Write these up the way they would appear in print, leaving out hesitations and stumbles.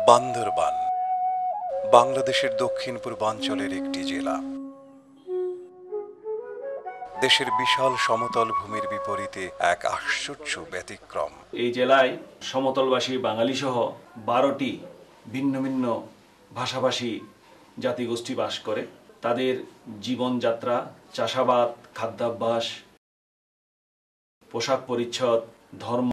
বান্দরবান বাংলাদেশের দক্ষিণ পূর্বাঞ্চলের একটি জেলা। দেশের বিশাল সমতল ভূমির বিপরীতে এক আশ্চর্য ব্যতিক্রম। এই জেলায় সমতলবাসী বাঙালি সহ 12টি ভিন্ন ভিন্ন ভাষাভাষী জাতিগোষ্ঠী বাস করে। তাদের জীবনযাত্রা, চাষাবাদ, খাদ্যাভ্যাস, পোশাক পরিচ্ছদ, ধর্ম।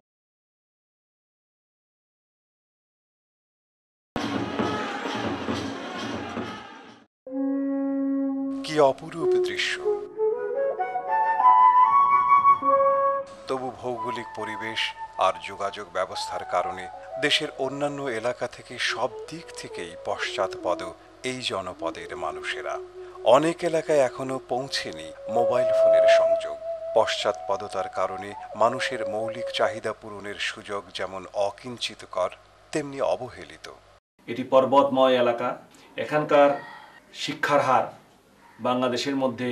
কি অপরূপ দৃশ্য! তবু ভৌগোলিক পরিবেশ আর যোগাযোগ ব্যবস্থার কারণে দেশের অন্যান্য এলাকা থেকে সব দিক থেকেই পশ্চাৎপদ এই জনপদের মানুষেরা। অনেক এলাকায় এখনো পৌঁছেনি মোবাইল ফোনের সংযোগ। পশ্চাৎপদতার কারণে মানুষের মৌলিক চাহিদা পূরণের সুযোগ যেমন অকিঞ্চিতকর, তেমনি অবহেলিত। এটি পর্বতময় এলাকা। এখানকার শিক্ষার হার বাংলাদেশের মধ্যে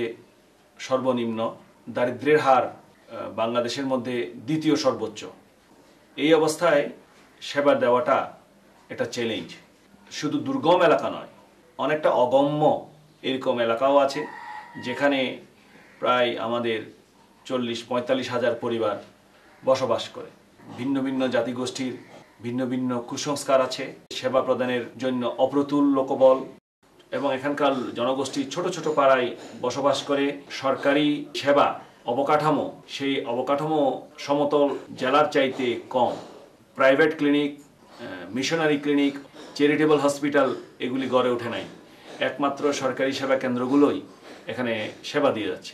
সর্বনিম্ন, দারিদ্র্যের হার বাংলাদেশের মধ্যে দ্বিতীয় সর্বোচ্চ। এই অবস্থায় সেবা দেওয়াটা একটা চ্যালেঞ্জ। শুধু দুর্গম এলাকা নয়, অনেকটা অগম্য এরকম এলাকাও আছে যেখানে প্রায় আমাদের 40-45 হাজার পরিবার বসবাস করে। ভিন্ন ভিন্ন জাতিগোষ্ঠীর ভিন্ন ভিন্ন কুসংস্কার আছে। সেবা প্রদানের জন্য অপ্রতুল লোকবল এবং এখানকার জনগোষ্ঠী ছোট ছোট পাড়ায় বসবাস করে। সরকারি সেবা অবকাঠামো, সেই অবকাঠামো সমতল জেলার চাইতে কম। Private clinic, missionary clinic, charitable hospital এগুলি গড়ে ওঠে নাই। একমাত্র সরকারি সেবা কেন্দ্রগুলোই এখানে সেবা দিয়ে যাচ্ছে।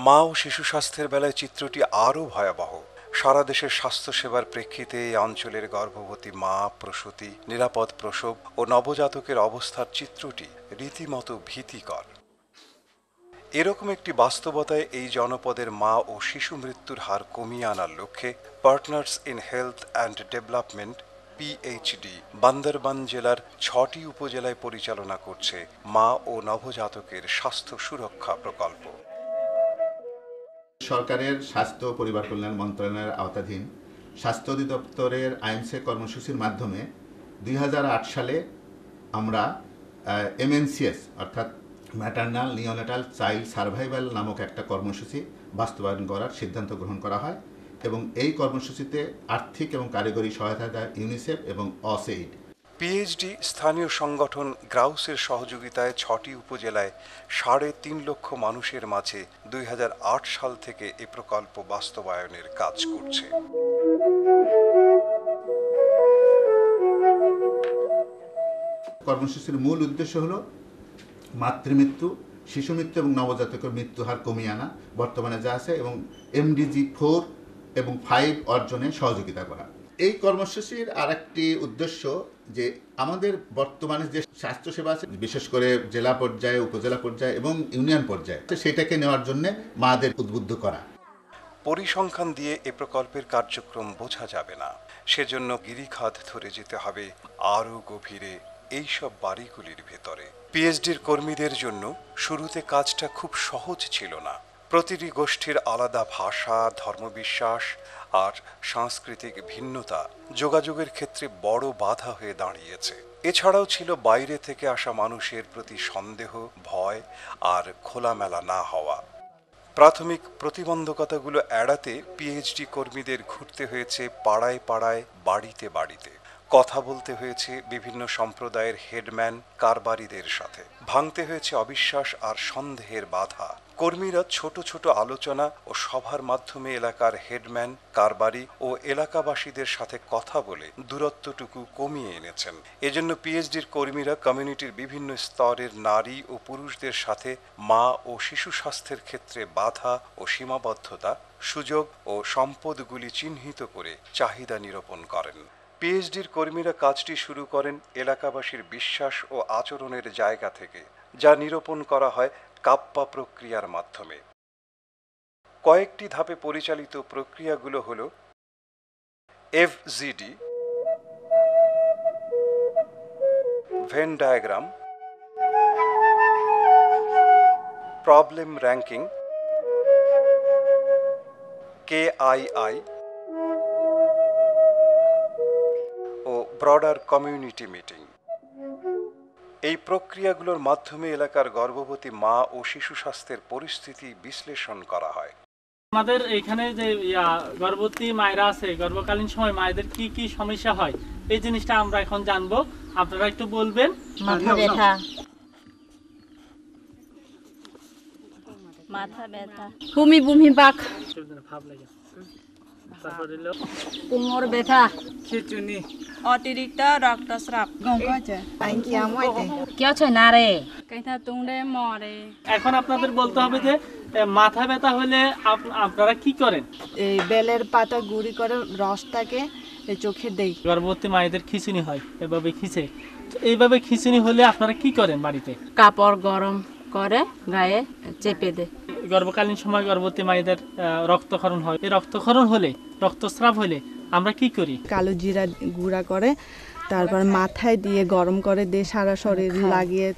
মা ও শিশু স্বাস্থ্যের বেলায় চিত্রটি আরও ভয়াবহ। সারা দেশের স্বাস্থ্যসেবার প্রেক্ষিতে এই অঞ্চলের গর্ভবতী মা, প্রসূতি, নিরাপদ প্রসব ও নবজাতকের অবস্থার চিত্রটি রীতিমতো ভীতিকর। এরকম একটি বাস্তবতায় এই জনপদের মা ও শিশু মৃত্যুর হার কমিয়ে আনার লক্ষ্যে partners in health and development PhD Bandarban জেলার 6টি উপজেলায় পরিচালনা করছে মা ও নবজাতকের স্বাস্থ্য সুরক্ষা প্রকল্প। সরকারের স্বাস্থ্য ও পরিবার কল্যাণ মন্ত্রণালয়ের আওতাধীন স্বাস্থ্য অধিদপ্তরের আইএমসে কর্মসূচির মাধ্যমে 2008 সালে আমরা এমএনসিএস অর্থাৎ ম্যাটার্নাল নিওনেটাল চাইল্ড সার্ভাইভাল নামক একটা কর্মসূচি বাস্তবায়ন করার সিদ্ধান্ত গ্রহণ করা হয় এবং এই কর্মসূচিতে আর্থিক এবং কারিগরি সহায়তা দেয় ইউনিসেফ এবং অসেইড। পিএইচডি স্থানীয় সংগঠন গ্রাউসের সহযোগিতায় 6টি উপজেলায় 3.5 লক্ষ মানুষের মাঝে 2008 সাল থেকে এ প্রকল্প বাস্তবায়নের কাজ করছে। কর্মসূচির মূল উদ্দেশ্য হল মাতৃমৃত্যু, শিশু মৃত্যু এবং নবজাতকের মৃত্যু হার কমিয়ে আনা বর্তমানে যা আছে এবং এমডিজি 4 এবং 5 অর্জনে সহযোগিতা করা। এই কর্মসূচির আরেকটি উদ্দেশ্য যে আমাদের বর্তমানে যে স্বাস্থ্যসেবা আছে বিশেষ করে জেলা পর্যায়ে, উপজেলা পর্যায়ে এবং ইউনিয়ন পর্যায়ে সেটাকে নেওয়ার জন্য মাদের উদ্বুদ্ধ করা। পরিসংখ্যান দিয়ে এ প্রকল্পের কার্যক্রম বোঝা যাবে না, সেজন্য গিরিখাত ধরে যেতে হবে আরও গভীরে এইসব বাড়িগুলির ভেতরে। পিএইচডির কর্মীদের জন্য শুরুতে কাজটা খুব সহজ ছিল না। প্রতিটি গোষ্ঠীর আলাদা ভাষা, ধর্মবিশ্বাস আর সাংস্কৃতিক ভিন্নতা যোগাযোগের ক্ষেত্রে বড় বাধা হয়ে দাঁড়িয়েছে। এছাড়াও ছিল বাইরে থেকে আসা মানুষের প্রতি সন্দেহ, ভয় আর খোলামেলা না হওয়া। প্রাথমিক প্রতিবন্ধকতাগুলো এড়াতে পিএইচডি কর্মীদের ঘুরতে হয়েছে পাড়ায় পাড়ায়, বাড়িতে বাড়িতে। কথা বলতে হয়েছে বিভিন্ন সম্প্রদায়ের হেডম্যান, কারবারিদের সাথে। ভাঙতে হয়েছে অবিশ্বাস আর সন্দেহের বাধা। কর্মীরা ছোট ছোট আলোচনা ও সভার মাধ্যমে এলাকার হেডম্যান, কারবারি ও এলাকাবাসীদের সাথে কথা বলে দূরত্বটুকু কমিয়ে এনেছেন। এজন্য পিএইচডির কর্মীরা কমিউনিটির বিভিন্ন স্তরের নারী ও পুরুষদের সাথে মা ও শিশু স্বাস্থ্যের ক্ষেত্রে বাধা ও সীমাবদ্ধতা, সুযোগ ও সম্পদগুলি চিহ্নিত করে চাহিদা নিরূপণ করেন। পিএইচডির কর্মীরা কাজটি শুরু করেন এলাকাবাসীর বিশ্বাস ও আচরণের জায়গা থেকে, যা নিরূপণ করা হয় কাপ্পা প্রক্রিয়ার মাধ্যমে। কয়েকটি ধাপে পরিচালিত প্রক্রিয়াগুলো হল FGD, Venn diagram, problem ranking, KII ও ব্রডার কমিউনিটি মিটিং। এই প্রক্রিয়াগুলোর মাধ্যমে এলাকার গর্ভবতী মা ও শিশু স্বাস্থ্যের পরিস্থিতি বিশ্লেষণ করা হয়। আমাদের এখানে যে গর্ভবতী মায়েরা আছে, গর্ভকালীন সময় মায়েদের কি কি সমস্যা হয় এই জিনিসটা আমরা এখন জানবো। আপনারা একটু বলবেন। মাথা ব্যথা, মাথা ব্যথা, বমি বমি বাক, ভাব লাগে, তারপর হলো কোমর ব্যথা, খিচুনি, অতিরিক্ত রক্তস্রাব, কেউ ছয় না রে, কেথা তুংড়ে মরে। এখন আপনাদের বলতে হবে যে মাথা ব্যথা হলে আপনারা কি করেন। এই বেলের পাতা গুঁড়ি করে রসটাকে এই চোখে দেই। গর্ভবতী মায়েদের খিচুনি হয়, এভাবে খিচে, এইভাবে খিচুনি হলে আপনারা কি করেন বাড়িতে? কাপড় গরম করে গায়ে চেপে দে। গর্ভকালীন সময় গর্ভবতী মায়েদের রক্তক্ষরণ হয়, এই রক্তক্ষরণ হলে, রক্তস্রাব হলে আমরা কি করি? কালো জিরা গুঁড়া করে তারপর মাথায় দিয়ে গরম করে দিয়ে সারা শরীর লাগিয়ে।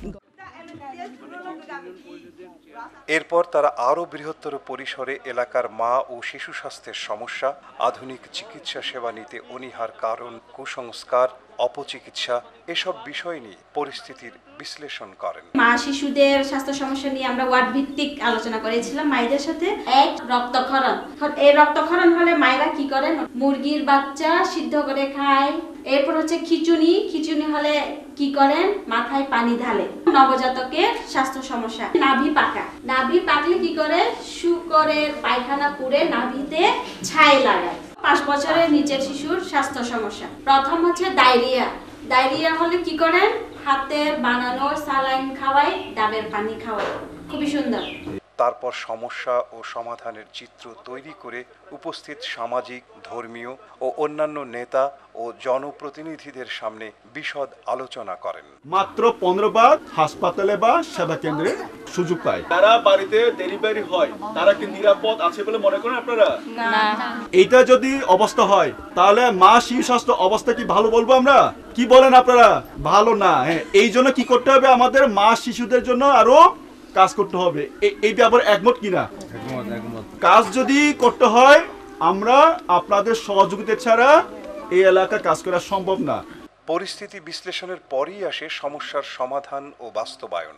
এরপর তারা আরও বৃহত্তর পরিসরে এলাকার মা ও শিশু স্বাস্থ্যের সমস্যা, আধুনিক চিকিৎসা সেবা নিতে অনীহার কারণ, কুসংস্কার, অপচিকিৎসা এসব বিষয় নিয়ে পরিস্থিতির বিশ্লেষণ করেন। মা শিশুদের স্বাস্থ্য সমস্যা নিয়ে আমরা ওয়ার্ড ভিত্তিক আলোচনা করেছিলাম মায়েদের সাথে। এক, রক্তক্ষরণ। এই রক্তক্ষরণ হলে মায়েরা কি করেন? মুরগির বাচ্চা সিদ্ধ করে খায়। এরপর হচ্ছে খিচুনি। খিচুনি হলে কি করেন? মাথায় পানি ঢালে। নবজাতকের স্বাস্থ্য সমস্যা, নাভি পাকা। নাভি পাকলে কি করে? শুকরের পায়খানা পুড়ে নাভিতে ছাই লাগায়। 5 বছরের নিচের শিশুর স্বাস্থ্য সমস্যা, প্রথম হচ্ছে ডায়রিয়া। ডায়রিয়া হলে কি করেন? হাতের বানানো স্যালাইন খাওয়ায়, ডাবের পানি খাওয়ায়। খুবই সুন্দর। তারপর সমস্যা ও সমাধানের চিত্র তৈরি করে উপস্থিত সামাজিক, ধর্মীয় ও অন্যান্য নেতা ও জনপ্রতিনিধিদের সামনে বিশদ আলোচনা করেন। মাত্র 15 বার হাসপাতালে বা সেবা কেন্দ্রে সুযোগ পায়। যারা বাড়িতে ডেলিভারি হয় তারা কি নিরাপদ আছে বলে মনে করেন আপনারা? না। এইটা যদি অবস্থা হয় তাহলে মা শিশু স্বাস্থ্য অবস্থা কি ভালো বলবো আমরা? কি বলেন আপনারা? ভালো না। হ্যাঁ, এই জন্য কি করতে হবে? আমাদের মা শিশুদের জন্য আরো কাজ করতে হবে। এই ব্যাপারে একমত কিনা? একমত। কাজ যদি করতে হয় আমরা আপনাদের সহযোগিতা ছাড়া এই এলাকা কাজ করা সম্ভব না। পরিস্থিতি বিশ্লেষণের পরই আসে সমস্যার সমাধান ও বাস্তবায়ন,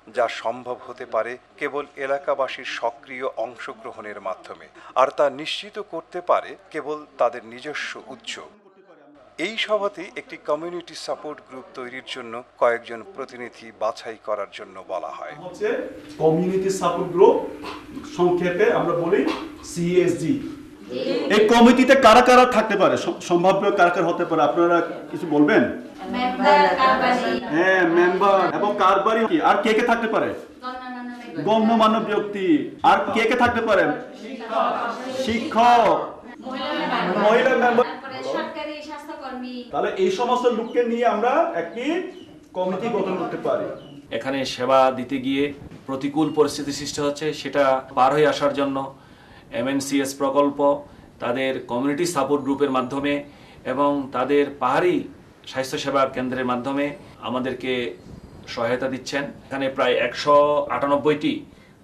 যা সম্ভব হতে পারে কেবল এলাকাবাসীর সক্রিয় অংশগ্রহণের মাধ্যমে, আর তা নিশ্চিত করতে পারে কেবল তাদের নিজস্ব উদ্যোগ। এই সভাতে একটি কমিউনিটি সাপোর্ট গ্রুপ তৈরির জন্য কয়েকজন প্রতিনিধি বাছাই করার জন্য বলা হয়। হচ্ছে কমিউনিটি সাপোর্ট গ্রুপ, সংক্ষেপে আমরা বলি CSG। এই কমিটিতে কারা কারা থাকতে পারে, সম্ভাব্য কারা কারা হতে পারে আপনারা কিছু বলবেন? হ্যাঁ, মেম্বার এবং কারবারি। আর কে কে থাকতে পারে? গণ্যমান্য ব্যক্তি। আর কে কে থাকতে পারে? শিক্ষক, মহিলা মেম্বার। তাহলে এই সমস্ত লোককে নিয়ে আমরা একটি কমিটি গঠন করতে পারি। এখানে সেবা দিতে গিয়ে প্রতিকূল পরিস্থিতি সৃষ্টি হচ্ছে, সেটা পার হয়ে আসার জন্য MNCS প্রকল্প তাদের কমিউনিটি সাপোর্ট গ্রুপের মাধ্যমে এবং তাদের পাহাড়ি স্বাস্থ্যসেবা কেন্দ্রের মাধ্যমে আমাদেরকে সহায়তা দিচ্ছেন। এখানে প্রায় 198টি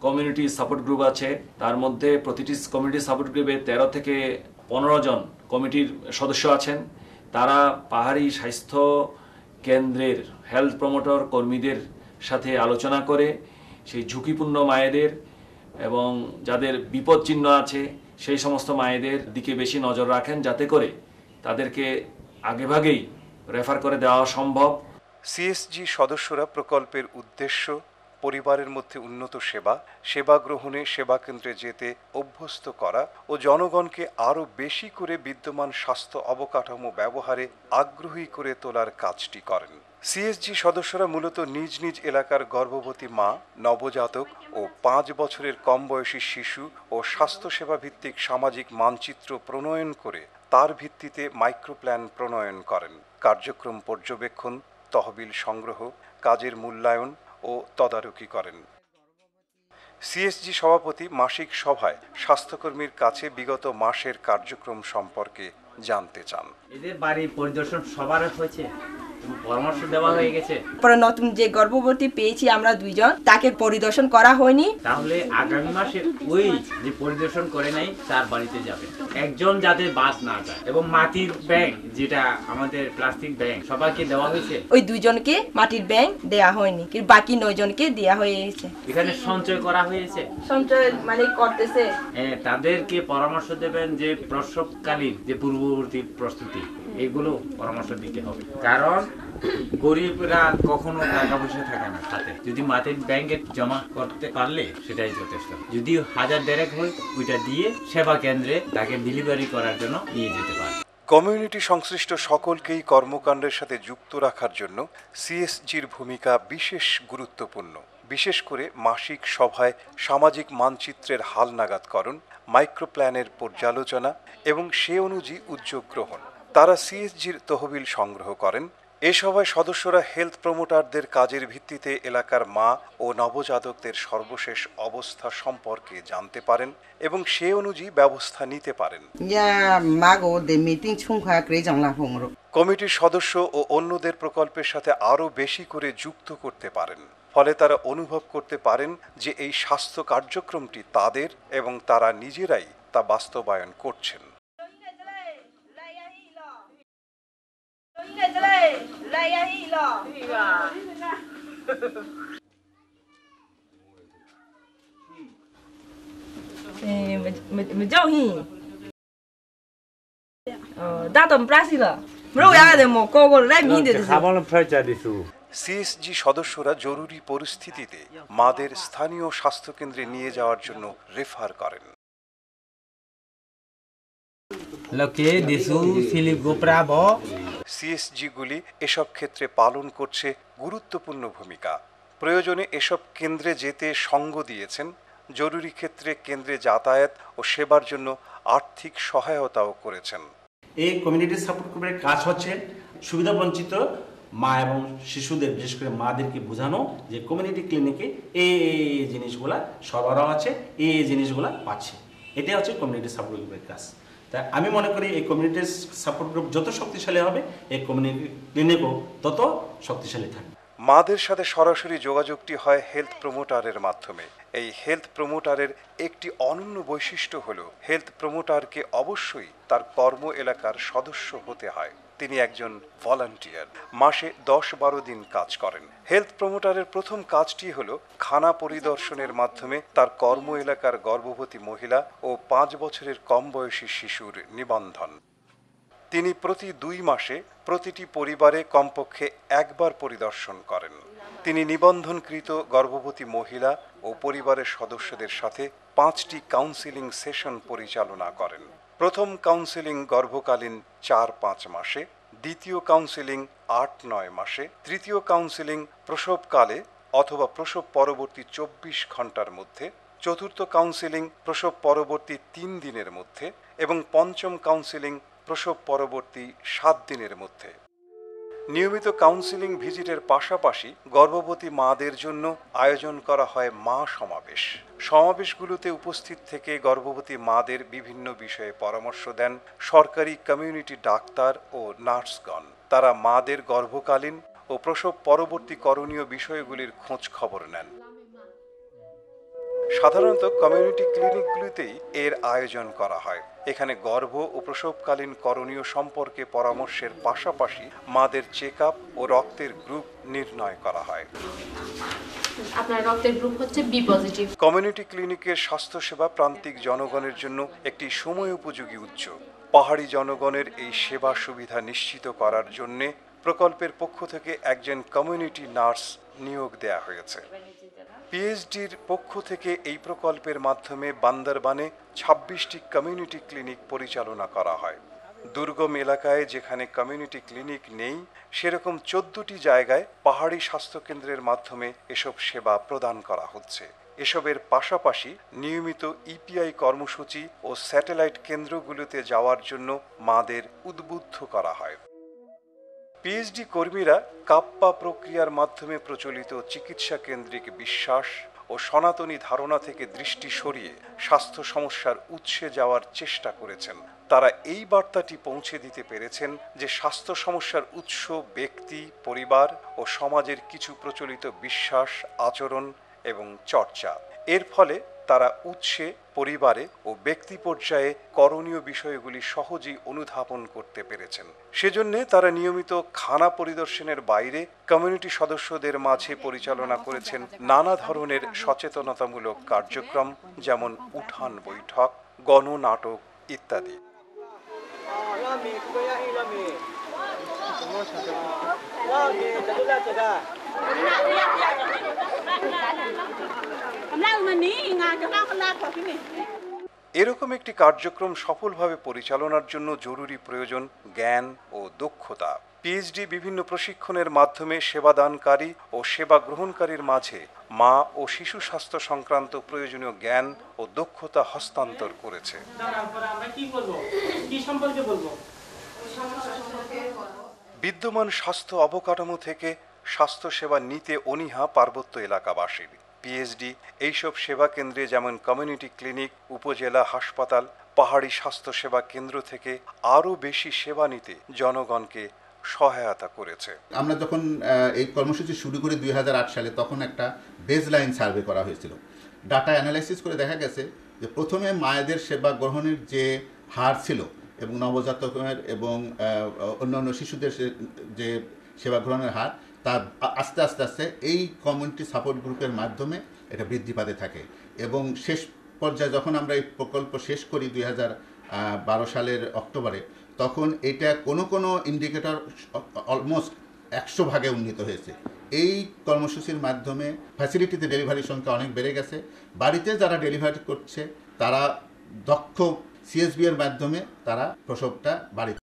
কমিউনিটি সাপোর্ট গ্রুপ আছে। তার মধ্যে প্রতিটি কমিউনিটি সাপোর্ট গ্রুপে 13 থেকে 15 জন কমিটির সদস্য আছেন। তারা পাহাড়ি স্বাস্থ্য কেন্দ্রের হেলথ প্রমোটর কর্মীদের সাথে আলোচনা করে সেই ঝুঁকিপূর্ণ মায়েদের এবং যাদের বিপদ চিহ্ন আছে সেই সমস্ত মায়েদের দিকে বেশি নজর রাখেন, যাতে করে তাদেরকে আগেভাগেই রেফার করে দেওয়া সম্ভব। CSG সদস্যরা প্রকল্পের উদ্দেশ্য, পরিবারের মধ্যে উন্নত সেবা গ্রহণে সেবা কেন্দ্রে যেতে অভ্যস্ত করা ও জনগণকে আরও বেশি করে বিদ্যমান স্বাস্থ্য অবকাঠামো ব্যবহারে আগ্রহী করে তোলার কাজটি করেন। CSG সদস্যরা মূলত নিজ নিজ এলাকার গর্ভবতী মা, নবজাতক ও 5 বছরের কম বয়সী শিশু ও স্বাস্থ্যসেবা ভিত্তিক সামাজিক মানচিত্র প্রণয়ন করে তার ভিত্তিতে মাইক্রোপ্ল্যান প্রণয়ন করেন। কার্যক্রম পর্যবেক্ষণ, তহবিল সংগ্রহ, কাজের মূল্যায়ন ও তদারকি করেন। সিএসজি সভাপতি মাসিক সভায় স্বাস্থ্যকর্মীর কাছে বিগত মাসের কার্যক্রম সম্পর্কে জানতে চান। এদের বাড়ি পরিদর্শন সবার হয়েছে, পরামর্শ দেওয়া হয়ে গেছে। পরে নতুন যে গর্ভবতী পেয়েছি আমরা 2 জন, তাকে পরিদর্শন করা হয়নি। তাহলে আগামী মাসে ওই যে পরিদর্শন করে নাই তার বাড়িতে যাবে, একজন যাতে বাদ না যায়। এবং মাটির ব্যাংক, যেটা আমাদের প্লাস্টিক ব্যাংক, সবাইকে দেওয়া হয়েছে। ওই 2 জনকে মাটির ব্যাংক দেয়া হয়নি, কিন্তু বাকি 9 জনকে দেয়া হয়েছে। এখানে সঞ্চয় করা হয়েছে, সঞ্চয় মানে করতেছে। তাদেরকে পরামর্শ দেবেন যে প্রসবকালীন যে পূর্ববর্তী প্রস্তুতি, এগুলো পরামর্শ দিতে হবে। কারণ গরিবরা কখনো টাকা পয়সা থাকে না হাতে, যদি মাটির ব্যাংকে জমা করতে পারলে সেটাই যথেষ্ট। যদি 1000 হয় ওইটা দিয়ে সেবা কেন্দ্রে তাকে ডেলিভারি করার জন্য নিয়ে যেতে পারে। কমিউনিটি সংশ্লিষ্ট সকলকেই কর্মকাণ্ডের সাথে যুক্ত রাখার জন্য সিএসজির ভূমিকা বিশেষ গুরুত্বপূর্ণ। বিশেষ করে মাসিক সভায় সামাজিক মানচিত্রের হালনাগাদকরণ, মাইক্রোপ্ল্যানের পর্যালোচনা এবং সে অনুযায়ী উদ্যোগ গ্রহণ। তারা সিএসজির তহবিল সংগ্রহ করেন। এ সভায় সদস্যরা হেলথ প্রমোটারদের কাজের ভিত্তিতে এলাকার মা ও নবজাতকদের সর্বশেষ অবস্থা সম্পর্কে জানতে পারেন এবং সে অনুযায়ী ব্যবস্থা নিতে পারেন। কমিটির সদস্য ও অন্যদের প্রকল্পের সাথে আরও বেশি করে যুক্ত করতে পারেন। ফলে তারা অনুভব করতে পারেন যে এই স্বাস্থ্য কার্যক্রমটি তাদের এবং তারা নিজেরাই তা বাস্তবায়ন করছেন। সিএসজি সদস্যরা জরুরি পরিস্থিতিতে মাদের স্থানীয় স্বাস্থ্যকেন্দ্রে নিয়ে যাওয়ার জন্য রেফার করেন। সিএসজিগুলি এসব ক্ষেত্রে পালন করছে গুরুত্বপূর্ণ ভূমিকা। প্রয়োজনে এসব কেন্দ্রে যেতে সঙ্গ দিয়েছেন, জরুরি ক্ষেত্রে কেন্দ্রে যাতায়াত ও সেবার জন্য আর্থিক সহায়তাও করেছেন। এই কমিউনিটি সাপোর্ট গ্রুপের কাজ হচ্ছে সুবিধাবঞ্চিত মা এবং শিশুদের, বিশেষ করে মাদেরকে বোঝানো যে কমিউনিটি ক্লিনিকে এই জিনিসগুলা সরবরাহ আছে, এই জিনিসগুলা পাচ্ছে। এটাই হচ্ছে কমিউনিটি সাপোর্ট গ্রুপের কাজ। তাই আমি মনে করি এই কমিউনিটি সাপোর্ট গ্রুপ যত শক্তিশালী হবে, এই কমিউনিটি ক্লিনিকও তত শক্তিশালী থাকবে। মাদের সাথে সরাসরি যোগাযোগটি হয় হেলথ প্রমোটারের মাধ্যমে। এই হেলথ প্রমোটারের একটি অনন্য বৈশিষ্ট্য হলো হেলথ প্রমোটারকে অবশ্যই তার কর্ম এলাকার সদস্য হতে হয়। তিনি একজন ভলান্টিয়ার, মাসে 10-12 দিন কাজ করেন। হেলথ প্রমোটারের প্রথম কাজটি হলো খানা পরিদর্শনের মাধ্যমে তার কর্ম এলাকার গর্ভবতী মহিলা ও 5 বছরের কম বয়সী শিশুর নিবন্ধন। তিনি প্রতি 2 মাসে প্রতিটি পরিবারে কমপক্ষে একবার পরিদর্শন করেন। তিনি নিবন্ধনকৃত গর্ভবতী মহিলা ও পরিবারের সদস্যদের সাথে 5টি কাউন্সেলিং সেশন পরিচালনা করেন। প্রথম কাউন্সেলিং গর্ভকালীন 4-5 মাসে, দ্বিতীয় কাউন্সেলিং 8-9 মাসে, তৃতীয় কাউন্সেলিং প্রসবকালে অথবা প্রসব পরবর্তী 24 ঘন্টার মধ্যে, চতুর্থ কাউন্সেলিং প্রসব পরবর্তী 3 দিনের মধ্যে এবং পঞ্চম কাউন্সেলিং প্রসব পরবর্তী 7 দিনের মধ্যে। নিয়মিত কাউন্সেলিং ভিজিটের পাশাপাশি গর্ভবতী মাদের জন্য আয়োজন করা হয় মা সমাবেশ। সমাবেশগুলোতে উপস্থিত থেকে গর্ভবতী মাদের বিভিন্ন বিষয়ে পরামর্শ দেন সরকারি কমিউনিটি ডাক্তার ও নার্সগণ। তারা মাদের গর্ভকালীন ও প্রসব পরবর্তী করণীয় বিষয়গুলির খোঁজ খবর নেন। সাধারণত কমিউনিটি ক্লিনিকগুলিতেই এর আয়োজন করা হয়। এখানে গর্ভ ও প্রসবকালীন করণীয় সম্পর্কে পরামর্শের পাশাপাশি মাদের চেকআপ ও রক্তের গ্রুপ নির্ণয় করা হয়। আপনার রক্তের গ্রুপ হচ্ছে বি পজিটিভ। কমিউনিটি ক্লিনিকের স্বাস্থ্যসেবা প্রান্তিক জনগণের জন্য একটি সময় উপযোগী উৎস। পাহাড়ি জনগণের এই সেবা সুবিধা নিশ্চিত করার জন্য প্রকল্পের পক্ষ থেকে একজন কমিউনিটি নার্স নিয়োগ দেয়া হয়েছে। পিএইচডির পক্ষ থেকে এই প্রকল্পের মাধ্যমে বান্দরবানে 26টি কমিউনিটি ক্লিনিক পরিচালনা করা হয়। দুর্গম এলাকায় যেখানে কমিউনিটি ক্লিনিক নেই, সেরকম 14টি জায়গায় পাহাড়ি স্বাস্থ্যকেন্দ্রের মাধ্যমে এসব সেবা প্রদান করা হচ্ছে। এসবের পাশাপাশি নিয়মিত ইপিআই কর্মসূচি ও স্যাটেলাইট কেন্দ্রগুলোতে যাওয়ার জন্য মাদের উদ্বুদ্ধ করা হয়। পিএইচডি কর্মীরা কাপ্পা প্রক্রিয়ার মাধ্যমে প্রচলিত চিকিৎসা কেন্দ্রিক বিশ্বাস ও ও সনাতনী ধারণা থেকে দৃষ্টি সরিয়ে স্বাস্থ্য সমস্যার উৎসে যাওয়ার চেষ্টা করেছেন। তারা এই বার্তাটি পৌঁছে দিতে পেরেছেন যে স্বাস্থ্য সমস্যার উৎস ব্যক্তি, পরিবার ও সমাজের কিছু প্রচলিত বিশ্বাস, আচরণ এবং চর্চা। এর ফলে তারা উৎসে, পরিবারে ও ব্যক্তি পর্যায়ে করণীয় বিষয়গুলি সহজেই অনুধাবন করতে পেরেছেন। সেজন্য তারা নিয়মিত খানা পরিদর্শনের বাইরে কমিউনিটি সদস্যদের মাঝে পরিচালনা করেছেন নানা ধরনের সচেতনতামূলক কার্যক্রম, যেমন উঠান বৈঠক, গণনাটক ইত্যাদি। এরকম একটি কার্যক্রম সফলভাবে পরিচালনার জন্য জরুরি প্রয়োজন জ্ঞান ও দক্ষতা। পিএইচডি বিভিন্ন প্রশিক্ষণের মাধ্যমে সেবাদানকারী ও সেবা গ্রহণকারীর মাঝে মা ও শিশু স্বাস্থ্য সংক্রান্ত প্রয়োজনীয় জ্ঞান ও দক্ষতা হস্তান্তর করেছে। বিদ্যমান স্বাস্থ্য অবকাঠামো থেকে স্বাস্থ্যসেবা নিতে অনীহা পার্বত্য এলাকাবাসীর। পিএইচডি এইসব সেবা কেন্দ্রে যেমন কমিউনিটি ক্লিনিক, উপজেলা হাসপাতাল, পাহাড়ি স্বাস্থ্যসেবা কেন্দ্র থেকে আরও বেশি সেবা নিতে জনগণকে সহায়তা করেছে। আমরা যখন এই কর্মসূচি শুরু করি 2008 সালে, তখন একটা বেসলাইন সার্ভে করা হয়েছিল। ডাটা অ্যানালাইসিস করে দেখা গেছে যে প্রথমে মায়েদের সেবা গ্রহণের যে হার ছিল এবং নবজাতকের এবং অন্যান্য শিশুদের যে সেবা গ্রহণের হার, তা আস্তে আস্তে আস্তে এই কমিউনিটি সাপোর্ট গ্রুপের মাধ্যমে এটা বৃদ্ধি পাতে থাকে। এবং শেষ পর্যায়ে যখন আমরা এই প্রকল্প শেষ করি 2012 সালের অক্টোবরে, তখন এটা কোনো ইন্ডিকেটর অলমোস্ট 100 ভাগে উন্নীত হয়েছে। এই কর্মসূচির মাধ্যমে ফ্যাসিলিটিতে ডেলিভারির সংখ্যা অনেক বেড়ে গেছে। বাড়িতে যারা ডেলিভারি করছে তারা দক্ষ সিএসবি এর মাধ্যমে তারা প্রসবটা বাড়িতে